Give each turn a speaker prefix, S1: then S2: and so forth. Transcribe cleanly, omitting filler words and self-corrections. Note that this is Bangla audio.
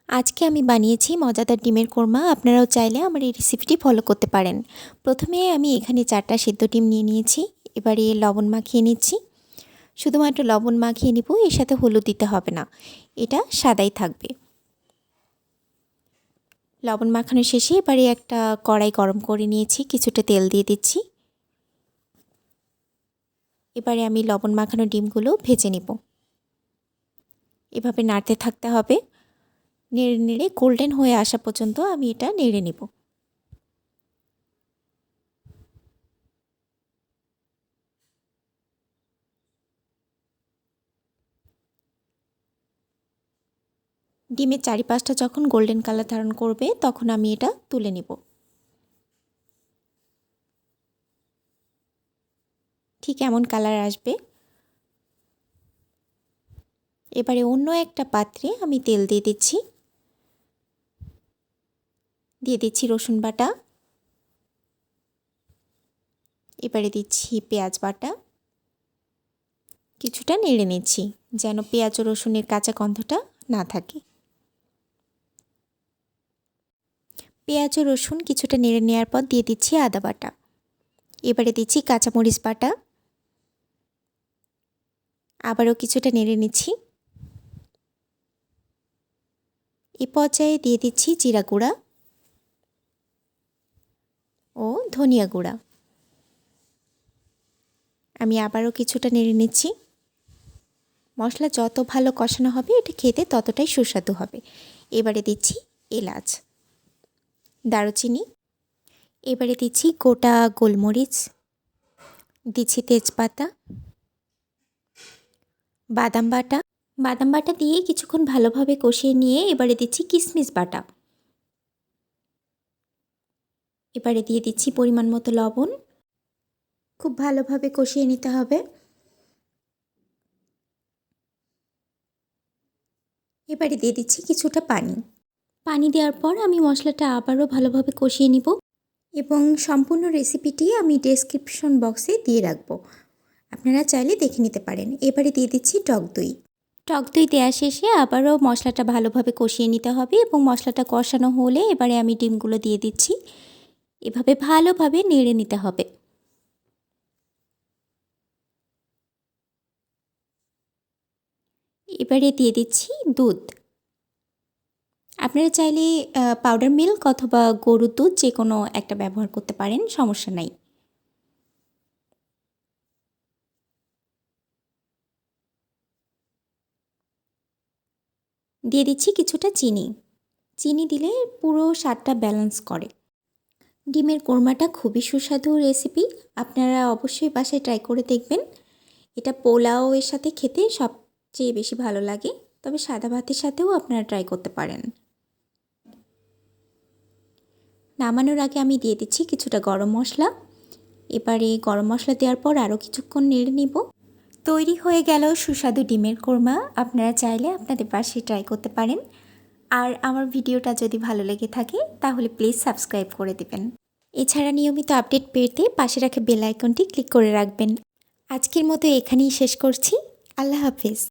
S1: আজকে আমি বানিয়েছি মজাদার ডিমের কোরমা। আপনারাও চাইলে আমার এই রেসিপিটি ফলো করতে পারেন। প্রথমে আমি এখানে 4টা সিদ্ধ ডিম নিয়ে নিয়েছি। এবারে লবণ মাখিয়ে নিচ্ছি। শুধুমাত্র লবণ মাখিয়ে নিব, এর সাথে হলুদ দিতে হবে না, এটা সাদাই থাকবে। লবণ মাখানো শেষে এবারে একটা কড়াই গরম করে নিয়েছি, কিছুটা তেল দিয়ে দিচ্ছি। এবারে আমি লবণ মাখানো ডিমগুলো ভেজে নিব। এভাবে নাড়তে থাকতে হবে, নেড়ে নেড়ে গোল্ডেন হয়ে আসা পর্যন্ত আমি এটা নেড়ে নেব। ডিমের চারিপাশটা যখন গোল্ডেন কালার ধারণ করবে তখন আমি এটা তুলে নেব। ঠিক এমন কালার আসবে। এবারে অন্য একটা পাত্রে আমি তেল দিয়ে দিচ্ছি। দিয়ে দিচ্ছি রসুন বাটা। এবারে দিচ্ছি পেঁয়াজ বাটা। কিছুটা নেড়ে নিচ্ছি যেন পেঁয়াজ ও রসুনের কাঁচা গন্ধটা না থাকে। পেঁয়াজ ও রসুন কিছুটা নেড়ে নেওয়ার পর দিয়ে দিচ্ছি আদা বাটা। এবারে দিচ্ছি কাঁচামরিচ বাটা। আবারও কিছুটা নেড়ে নিচ্ছি। এই পর্যায়ে দিয়ে দিচ্ছি জিরা গুঁড়া ও ধনিয়া গুঁড়া। আমি আবারও কিছুটা নেড়ে নিচ্ছি। মশলা যত ভালো কষানো হবে এটা খেতে ততটাই সুস্বাদু হবে। এবারে দিচ্ছি এলাচ, দারুচিনি। এবারে দিচ্ছি গোটা গোলমরিচ, দিচ্ছি তেজপাতা, বাদাম বাটা। বাদাম বাটা দিয়ে কিছুক্ষণ ভালোভাবে কষিয়ে নিয়ে এবারে দিচ্ছি কিশমিশ বাটা। এবারে দিয়ে দিচ্ছি পরিমাণ মতো লবণ। খুব ভালোভাবে কষিয়ে নিতে হবে। এবারে দিয়ে দিচ্ছি কিছুটা পানি। পানি দেওয়ার পর আমি মশলাটা আবারও ভালোভাবে কষিয়ে নিব এবং সম্পূর্ণ রেসিপিটি আমি ডেসক্রিপশন বক্সে দিয়ে রাখব, আপনারা চাইলে দেখে নিতে পারেন। এবারে দিয়ে দিচ্ছি টক দই। টক দই দেওয়া শেষে আবারও মশলাটা ভালোভাবে কষিয়ে নিতে হবে এবং মশলাটা কষানো হলে এবারে আমি ডিমগুলো দিয়ে দিচ্ছি। এভাবে ভালোভাবে নেড়ে নিতে হবে। এবারে দিয়ে দিচ্ছি দুধ। আপনারা চাইলে পাউডার মিল্ক অথবা গরুর দুধ যে কোনো একটা ব্যবহার করতে পারেন, সমস্যা নাই। দিয়ে দিচ্ছি কিছুটা চিনি। চিনি দিলে পুরো স্বাদটা ব্যালেন্স করে। ডিমের কোরমাটা খুবই সুস্বাদু রেসিপি, আপনারা অবশ্যই বাসায় ট্রাই করে দেখবেন। এটা পোলাও এর সাথে খেতে সবচেয়ে বেশি ভালো লাগে, তবে সাদা ভাতের সাথেও আপনারা ট্রাই করতে পারেন। নামানোর আগে আমি দিয়ে দিচ্ছি কিছুটা গরম মশলা। এবারে গরম মশলা দেওয়ার পর আরও কিছুক্ষণ নেড়ে নিব। তৈরি হয়ে গেল সুস্বাদু ডিমের কোরমা। আপনারা চাইলে আপনাদের বাসায় ট্রাই করতে পারেন। আর আমার ভিডিওটা যদি ভালো লেগে থাকে তাহলে প্লিজ সাবস্ক্রাইব করে দেবেন। এছাড়া নিয়মিত আপডেট পেতে পাশে রাখা বেল আইকনটি ক্লিক করে রাখবেন। আজকের মতো এখানেই শেষ করছি। আল্লাহ হাফেজ।